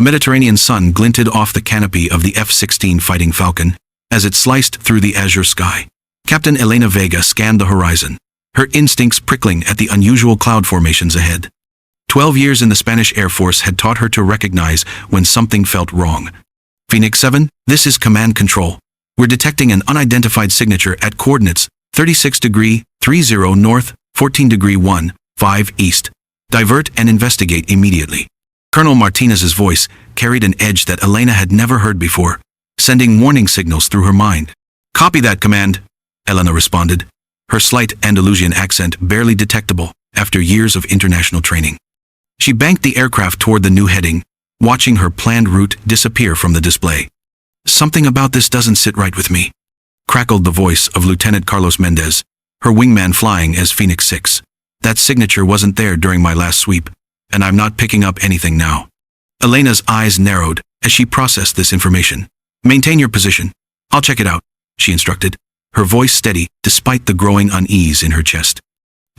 Mediterranean sun glinted off the canopy of the F-16 Fighting Falcon as it sliced through the azure sky. Captain Elena Vega scanned the horizon, her instincts prickling at the unusual cloud formations ahead. 12 years in the Spanish Air Force had taught her to recognize when something felt wrong. Phoenix 7, this is command control. We're detecting an unidentified signature at coordinates 36°30' north, 14°15' east. Divert and investigate immediately. Colonel Martinez's voice carried an edge that Elena had never heard before, sending warning signals through her mind. Copy that, command, Elena responded, her slight Andalusian accent barely detectable after years of international training. She banked the aircraft toward the new heading, watching her planned route disappear from the display. Something about this doesn't sit right with me, crackled the voice of Lieutenant Carlos Mendez, her wingman flying as Phoenix 6. That signature wasn't there during my last sweep, and I'm not picking up anything now. Elena's eyes narrowed as she processed this information. Maintain your position. I'll check it out, she instructed, her voice steady despite the growing unease in her chest.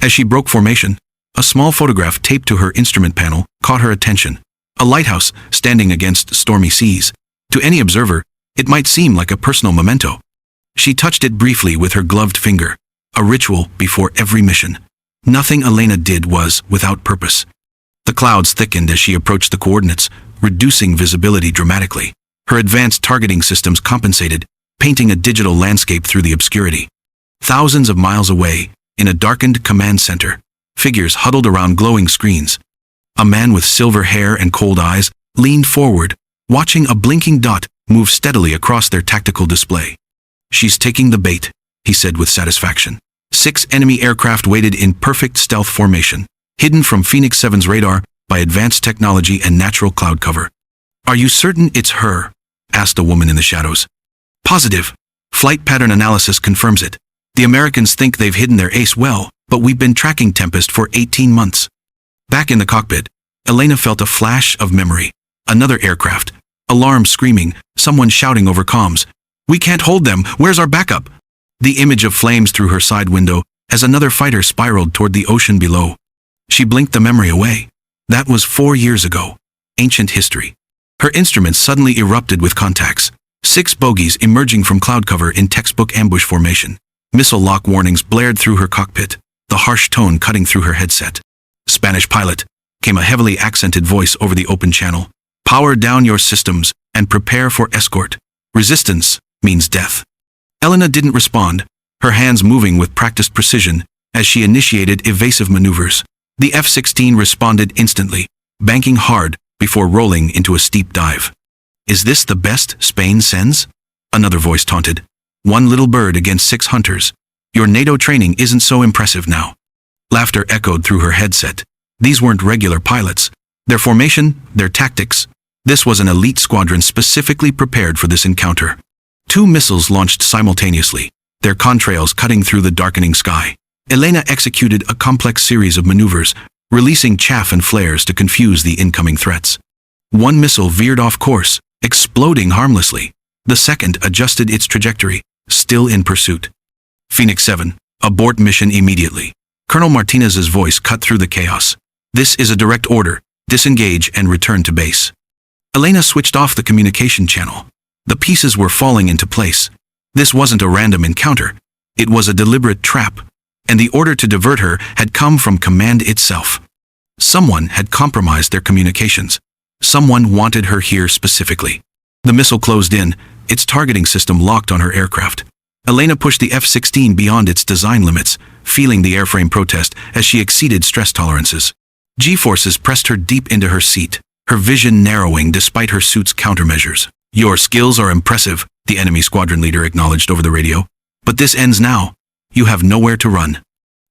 As she broke formation, a small photograph taped to her instrument panel caught her attention. A lighthouse standing against stormy seas. To any observer, it might seem like a personal memento. She touched it briefly with her gloved finger, a ritual before every mission. Nothing Elena did was without purpose. The clouds thickened as she approached the coordinates, reducing visibility dramatically. Her advanced targeting systems compensated, painting a digital landscape through the obscurity. Thousands of miles away, in a darkened command center, figures huddled around glowing screens. A man with silver hair and cold eyes leaned forward, watching a blinking dot move steadily across their tactical display. She's taking the bait, he said with satisfaction. 6 enemy aircraft waited in perfect stealth formation, hidden from Phoenix 7's radar by advanced technology and natural cloud cover. Are you certain it's her? Asked a woman in the shadows. Positive. Flight pattern analysis confirms it. The Americans think they've hidden their ace well, but we've been tracking Tempest for 18 months. Back in the cockpit, Elena felt a flash of memory. Another aircraft. Alarm screaming, someone shouting over comms. We can't hold them, where's our backup? The image of flames through her side window as another fighter spiraled toward the ocean below. She blinked the memory away. That was 4 years ago. Ancient history. Her instruments suddenly erupted with contacts. 6 bogies emerging from cloud cover in textbook ambush formation. Missile lock warnings blared through her cockpit, the harsh tone cutting through her headset. Spanish pilot, came a heavily accented voice over the open channel. Power down your systems and prepare for escort. Resistance means death. Elena didn't respond, her hands moving with practiced precision as she initiated evasive maneuvers. The F-16 responded instantly, banking hard before rolling into a steep dive. Is this the best Spain sends? Another voice taunted. One little bird against 6 hunters. Your NATO training isn't so impressive now. Laughter echoed through her headset. These weren't regular pilots. Their formation, their tactics. This was an elite squadron specifically prepared for this encounter. 2 missiles launched simultaneously, their contrails cutting through the darkening sky. Elena executed a complex series of maneuvers, releasing chaff and flares to confuse the incoming threats. One missile veered off course, exploding harmlessly. The second adjusted its trajectory, still in pursuit. Phoenix 7, abort mission immediately. Colonel Martinez's voice cut through the chaos. This is a direct order. Disengage and return to base. Elena switched off the communication channel. The pieces were falling into place. This wasn't a random encounter. It was a deliberate trap, and the order to divert her had come from command itself. Someone had compromised their communications. Someone wanted her here specifically. The missile closed in, its targeting system locked on her aircraft. Elena pushed the F-16 beyond its design limits, feeling the airframe protest as she exceeded stress tolerances. G-forces pressed her deep into her seat, her vision narrowing despite her suit's countermeasures. Your skills are impressive, the enemy squadron leader acknowledged over the radio. But this ends now. You have nowhere to run.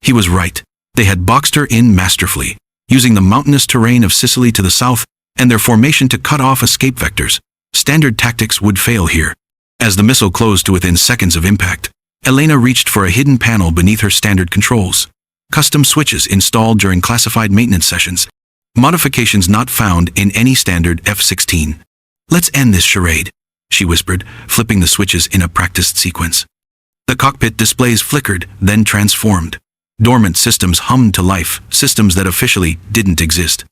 He was right. They had boxed her in masterfully, using the mountainous terrain of Sicily to the south and their formation to cut off escape vectors. Standard tactics would fail here. As the missile closed to within seconds of impact, Elena reached for a hidden panel beneath her standard controls. Custom switches installed during classified maintenance sessions. Modifications not found in any standard F-16. Let's end this charade, she whispered, flipping the switches in a practiced sequence. The cockpit displays flickered, then transformed. Dormant systems hummed to life, systems that officially didn't exist.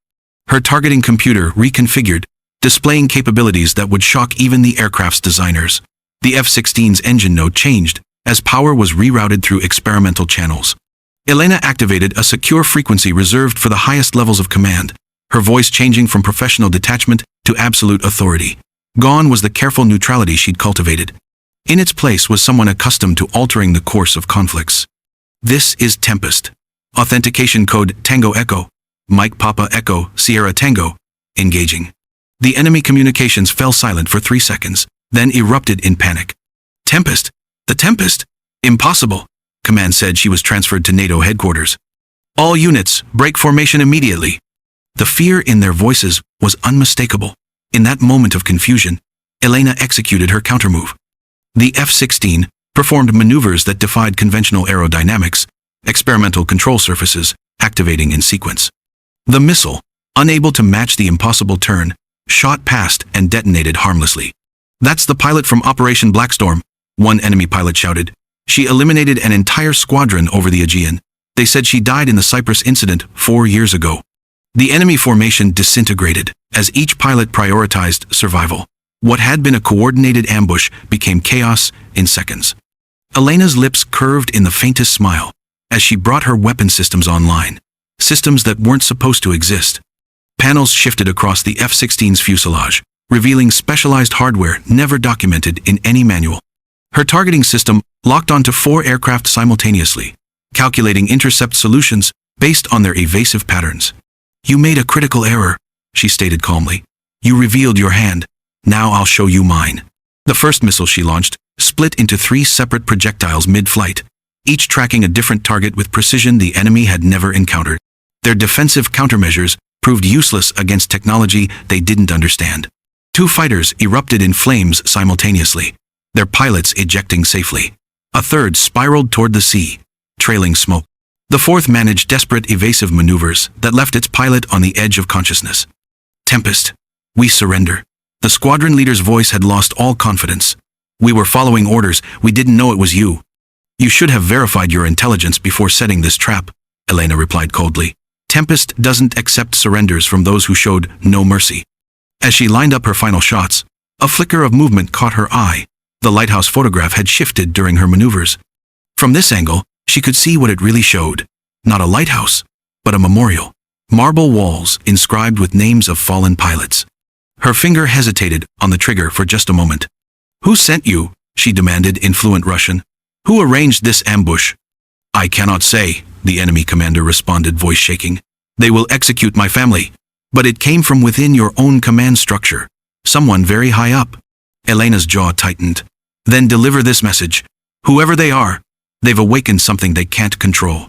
Her targeting computer reconfigured, displaying capabilities that would shock even the aircraft's designers. The F-16's engine node changed, as power was rerouted through experimental channels. Elena activated a secure frequency reserved for the highest levels of command, her voice changing from professional detachment to absolute authority. Gone was the careful neutrality she'd cultivated. In its place was someone accustomed to altering the course of conflicts. This is Tempest. Authentication code Tango Echo. Mike Papa Echo Sierra Tango. Engaging. The enemy communications fell silent for 3 seconds, then erupted in panic. Tempest? The Tempest? Impossible. Command said she was transferred to NATO headquarters. All units, break formation immediately. The fear in their voices was unmistakable. In that moment of confusion, Elena executed her countermove. The F-16 performed maneuvers that defied conventional aerodynamics, experimental control surfaces activating in sequence. The missile, unable to match the impossible turn, shot past and detonated harmlessly. That's the pilot from Operation Blackstorm, one enemy pilot shouted. She eliminated an entire squadron over the Aegean. They said she died in the Cyprus incident 4 years ago. The enemy formation disintegrated as each pilot prioritized survival. What had been a coordinated ambush became chaos in seconds. Elena's lips curved in the faintest smile as she brought her weapon systems online, systems that weren't supposed to exist. Panels shifted across the F-16's fuselage, revealing specialized hardware never documented in any manual. Her targeting system locked onto 4 aircraft simultaneously, calculating intercept solutions based on their evasive patterns. You made a critical error, she stated calmly. You revealed your hand. Now I'll show you mine. The first missile she launched split into 3 separate projectiles mid-flight, each tracking a different target with precision the enemy had never encountered. Their defensive countermeasures proved useless against technology they didn't understand. 2 fighters erupted in flames simultaneously, their pilots ejecting safely. A third spiraled toward the sea, trailing smoke. The fourth managed desperate evasive maneuvers that left its pilot on the edge of consciousness. Tempest, we surrender. The squadron leader's voice had lost all confidence. We were following orders, we didn't know it was you. You should have verified your intelligence before setting this trap, Elena replied coldly. Tempest doesn't accept surrenders from those who showed no mercy. As she lined up her final shots, a flicker of movement caught her eye. The lighthouse photograph had shifted during her maneuvers. From this angle, she could see what it really showed. Not a lighthouse, but a memorial. Marble walls inscribed with names of fallen pilots. Her finger hesitated on the trigger for just a moment. Who sent you? She demanded in fluent Russian. Who arranged this ambush? I cannot say, the enemy commander responded, voice shaking. They will execute my family. But it came from within your own command structure. Someone very high up. Elena's jaw tightened. Then deliver this message. Whoever they are, they've awakened something they can't control.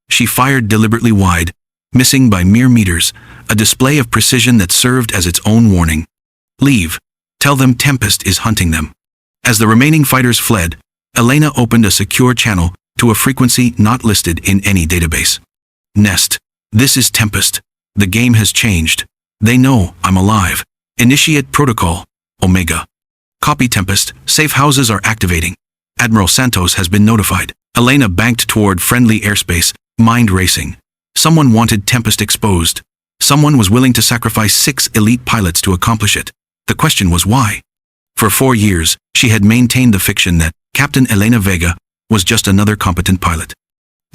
She fired deliberately wide, missing by mere meters, a display of precision that served as its own warning. Leave. Tell them Tempest is hunting them. As the remaining fighters fled, Elena opened a secure channel to a frequency not listed in any database. Nest. This is Tempest. The game has changed. They know I'm alive. Initiate protocol. Omega. Copy Tempest. Safe houses are activating. Admiral Santos has been notified. Elena banked toward friendly airspace, mind racing. Someone wanted Tempest exposed. Someone was willing to sacrifice 6 elite pilots to accomplish it. The question was why? For 4 years, she had maintained the fiction that Captain Elena Vega was just another competent pilot.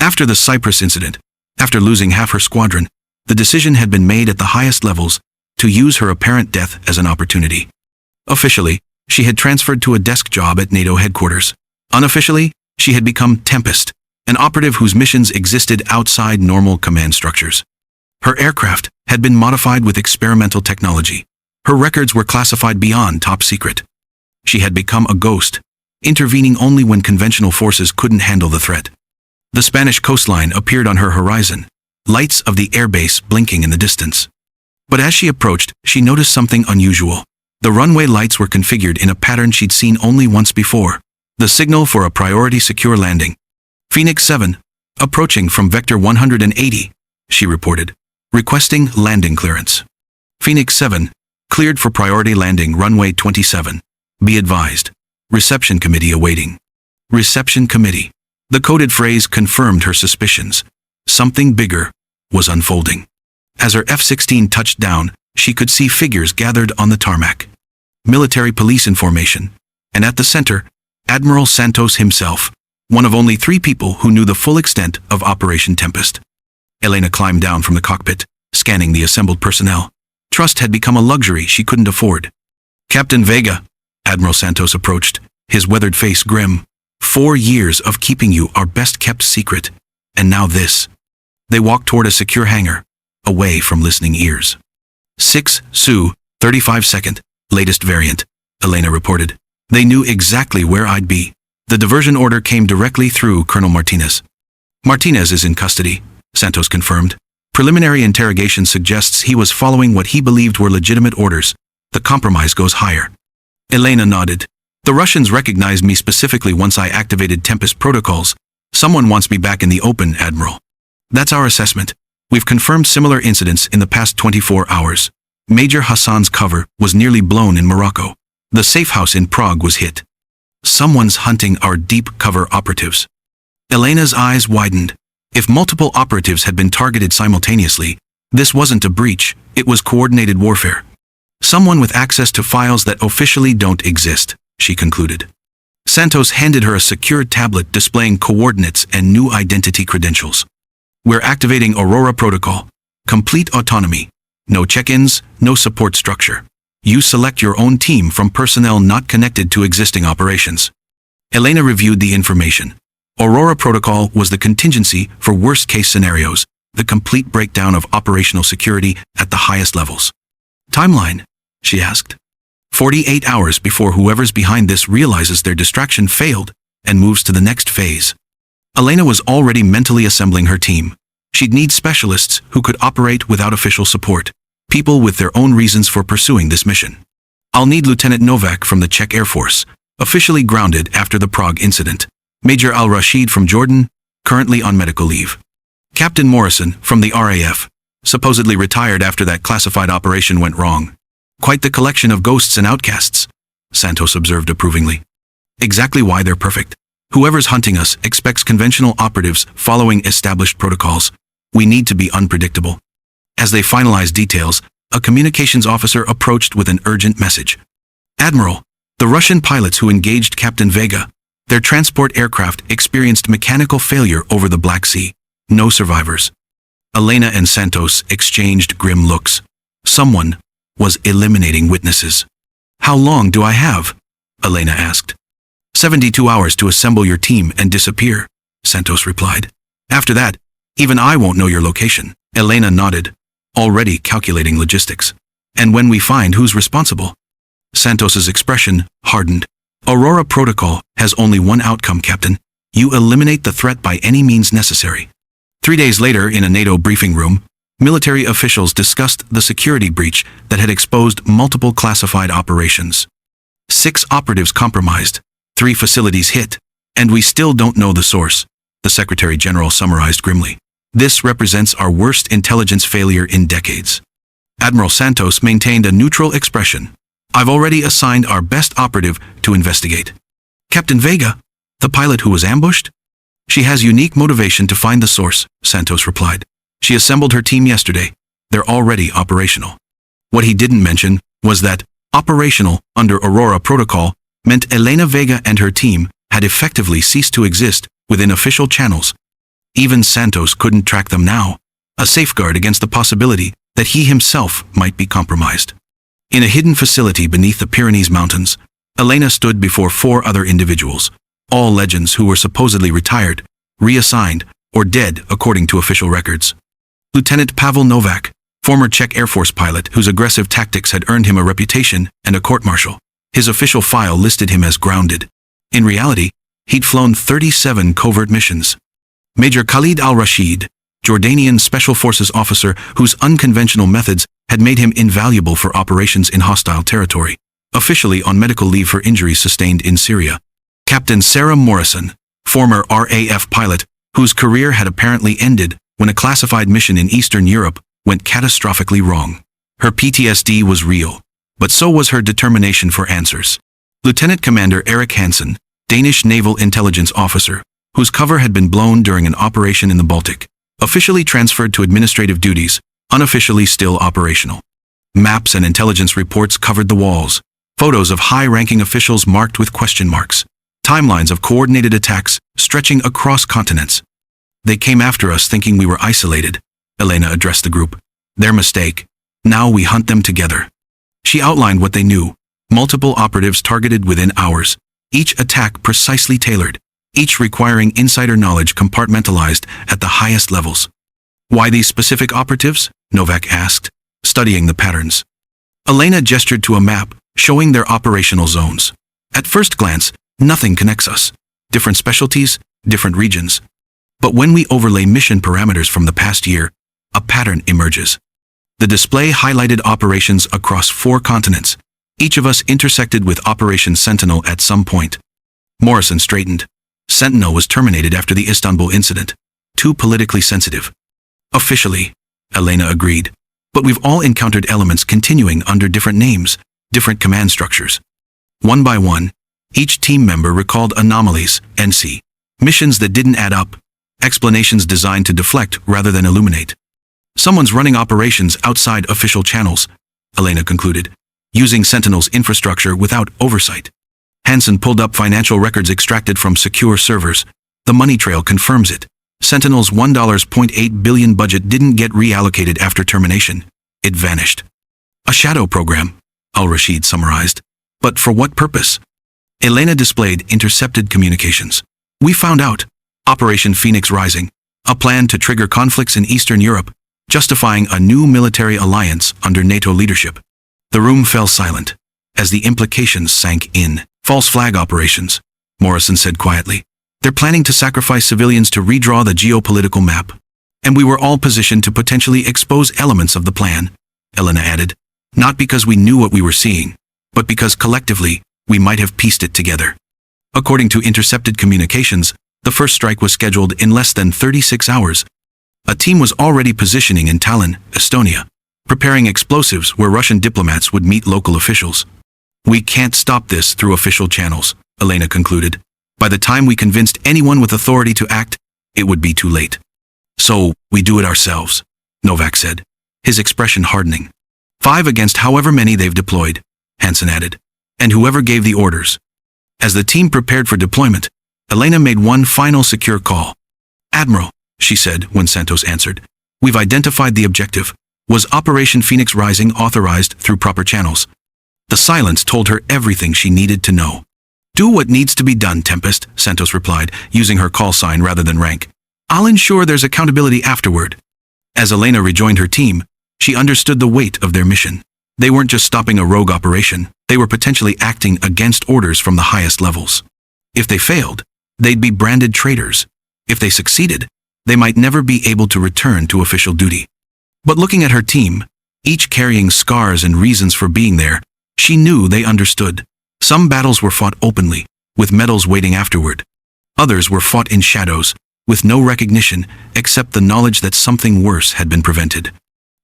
After the Cyprus incident, after losing half her squadron, the decision had been made at the highest levels to use her apparent death as an opportunity. Officially, she had transferred to a desk job at NATO headquarters. Unofficially, she had become Tempest, an operative whose missions existed outside normal command structures. Her aircraft had been modified with experimental technology. Her records were classified beyond top secret. She had become a ghost, intervening only when conventional forces couldn't handle the threat. The Spanish coastline appeared on her horizon, lights of the airbase blinking in the distance. But as she approached, she noticed something unusual. The runway lights were configured in a pattern she'd seen only once before, the signal for a priority secure landing. Phoenix 7, approaching from Vector 180, she reported, requesting landing clearance. Phoenix 7, cleared for priority landing runway 27. Be advised. Reception committee awaiting. Reception committee. The coded phrase confirmed her suspicions. Something bigger was unfolding. As her F-16 touched down, she could see figures gathered on the tarmac. Military police in formation. And at the center, Admiral Santos himself, one of only 3 people who knew the full extent of Operation Tempest. Elena climbed down from the cockpit, scanning the assembled personnel. Trust had become a luxury she couldn't afford. Captain Vega, Admiral Santos approached, his weathered face grim. 4 years of keeping you our best-kept secret, and now this. They walked toward a secure hangar, away from listening ears. 6 Su, 35-second, latest variant, Elena reported. They knew exactly where I'd be. The diversion order came directly through Colonel Martinez. Martinez is in custody, Santos confirmed. Preliminary interrogation suggests he was following what he believed were legitimate orders. The compromise goes higher. Elena nodded. The Russians recognized me specifically once I activated Tempest protocols. Someone wants me back in the open, Admiral. That's our assessment. We've confirmed similar incidents in the past 24 hours. Major Hassan's cover was nearly blown in Morocco. The safe house in Prague was hit. Someone's hunting our deep cover operatives. Elena's eyes widened. If multiple operatives had been targeted simultaneously, this wasn't a breach, it was coordinated warfare. Someone with access to files that officially don't exist, she concluded. Santos handed her a secured tablet displaying coordinates and new identity credentials. We're activating Aurora Protocol. Complete autonomy. No check-ins, no support structure. You select your own team from personnel not connected to existing operations. Elena reviewed the information. Aurora Protocol was the contingency for worst-case scenarios, the complete breakdown of operational security at the highest levels. Timeline? She asked. 48 hours before whoever's behind this realizes their distraction failed and moves to the next phase. Elena was already mentally assembling her team. She'd need specialists who could operate without official support, people with their own reasons for pursuing this mission. I'll need Lieutenant Novak from the Czech Air Force, officially grounded after the Prague incident. Major Al-Rashid from Jordan, currently on medical leave. Captain Morrison from the RAF, supposedly retired after that classified operation went wrong. Quite the collection of ghosts and outcasts, Santos observed approvingly. Exactly why they're perfect. Whoever's hunting us expects conventional operatives following established protocols. We need to be unpredictable. As they finalized details, a communications officer approached with an urgent message. Admiral, the Russian pilots who engaged Captain Vega, their transport aircraft experienced mechanical failure over the Black Sea. No survivors. Elena and Santos exchanged grim looks. Someone was eliminating witnesses. How long do I have? Elena asked. 72 hours to assemble your team and disappear, Santos replied. After that, even I won't know your location. Elena nodded, already calculating logistics. And when we find who's responsible? Santos's expression hardened. Aurora Protocol has only one outcome, Captain. You eliminate the threat by any means necessary. 3 days later, in a NATO briefing room, military officials discussed the security breach that had exposed multiple classified operations. 6 operatives compromised, 3 facilities hit, and we still don't know the source, the Secretary General summarized grimly. This represents our worst intelligence failure in decades. Admiral Santos maintained a neutral expression. I've already assigned our best operative to investigate. Captain Vega, the pilot who was ambushed? She has unique motivation to find the source, Santos replied. She assembled her team yesterday. They're already operational. What he didn't mention was that operational under Aurora Protocol meant Elena Vega and her team had effectively ceased to exist within official channels. Even Santos couldn't track them now, a safeguard against the possibility that he himself might be compromised. In a hidden facility beneath the Pyrenees Mountains, Elena stood before 4 other individuals, all legends who were supposedly retired, reassigned, or dead according to official records. Lieutenant Pavel Novak, former Czech Air Force pilot whose aggressive tactics had earned him a reputation and a court-martial. His official file listed him as grounded. In reality, he'd flown 37 covert missions. Major Khalid al-Rashid, Jordanian Special Forces officer whose unconventional methods had made him invaluable for operations in hostile territory, officially on medical leave for injuries sustained in Syria. Captain Sarah Morrison, former RAF pilot whose career had apparently ended when a classified mission in Eastern Europe went catastrophically wrong. Her PTSD was real, but so was her determination for answers. Lieutenant Commander Erik Hansen, Danish naval intelligence officer, whose cover had been blown during an operation in the Baltic, officially transferred to administrative duties, unofficially still operational. Maps and intelligence reports covered the walls. Photos of high-ranking officials marked with question marks. Timelines of coordinated attacks stretching across continents. They came after us thinking we were isolated, Elena addressed the group. Their mistake. Now we hunt them together. She outlined what they knew. Multiple operatives targeted within hours. Each attack precisely tailored. Each requiring insider knowledge compartmentalized at the highest levels. Why these specific operatives? Novak asked, studying the patterns. Elena gestured to a map, showing their operational zones. At first glance, nothing connects us. Different specialties, different regions. But when we overlay mission parameters from the past year, a pattern emerges. The display highlighted operations across 4 continents. Each of us intersected with Operation Sentinel at some point. Morrison straightened. Sentinel was terminated after the Istanbul incident. Too politically sensitive. Officially, Elena agreed. But we've all encountered elements continuing under different names, different command structures. One by one, each team member recalled anomalies, NC, missions that didn't add up, explanations designed to deflect rather than illuminate. Someone's running operations outside official channels, Elena concluded, using Sentinel's infrastructure without oversight. Hansen pulled up financial records extracted from secure servers. The money trail confirms it. Sentinel's $1.8 billion budget didn't get reallocated after termination. It vanished. A shadow program, Al-Rashid summarized. But for what purpose? Elena displayed intercepted communications. We found out. Operation Phoenix Rising. A plan to trigger conflicts in Eastern Europe, justifying a new military alliance under NATO leadership. The room fell silent, as the implications sank in. False flag operations, Morrison said quietly. They're planning to sacrifice civilians to redraw the geopolitical map. And we were all positioned to potentially expose elements of the plan, Elena added. Not because we knew what we were seeing, but because collectively, we might have pieced it together. According to intercepted communications, the first strike was scheduled in less than 36 hours. A team was already positioning in Tallinn, Estonia, preparing explosives where Russian diplomats would meet local officials. We can't stop this through official channels, Elena concluded. By the time we convinced anyone with authority to act, it would be too late. So, we do it ourselves, Novak said, his expression hardening. 5 against however many they've deployed, Hansen added, and whoever gave the orders. As the team prepared for deployment, Elena made one final secure call. Admiral, she said when Santos answered, we've identified the objective. Was Operation Phoenix Rising authorized through proper channels? The silence told her everything she needed to know. Do what needs to be done, Tempest, Santos replied, using her call sign rather than rank. I'll ensure there's accountability afterward. As Elena rejoined her team, she understood the weight of their mission. They weren't just stopping a rogue operation, they were potentially acting against orders from the highest levels. If they failed, they'd be branded traitors. If they succeeded, they might never be able to return to official duty. But looking at her team, each carrying scars and reasons for being there, she knew they understood. Some battles were fought openly, with medals waiting afterward. Others were fought in shadows, with no recognition except the knowledge that something worse had been prevented.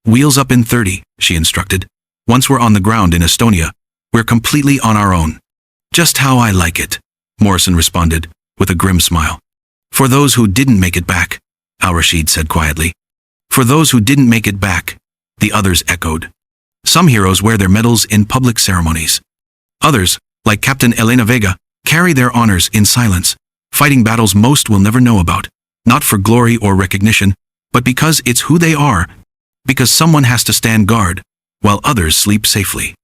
Wheels up in 30, she instructed. Once we're on the ground in Estonia, we're completely on our own. Just how I like it, Morrison responded, with a grim smile. For those who didn't make it back, Al-Rashid said quietly. For those who didn't make it back, the others echoed. Some heroes wear their medals in public ceremonies. Others, like Captain Elena Vega, carry their honors in silence, fighting battles most will never know about, not for glory or recognition, but because it's who they are, because someone has to stand guard, while others sleep safely.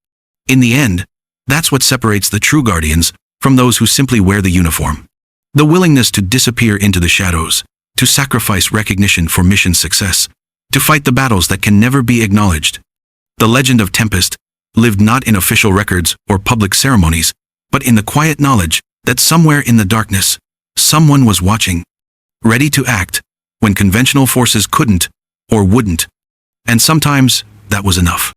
In the end, that's what separates the true guardians from those who simply wear the uniform. The willingness to disappear into the shadows, to sacrifice recognition for mission success, to fight the battles that can never be acknowledged. The legend of Tempest lived not in official records or public ceremonies, but in the quiet knowledge that somewhere in the darkness, someone was watching, ready to act when conventional forces couldn't or wouldn't. And sometimes that was enough.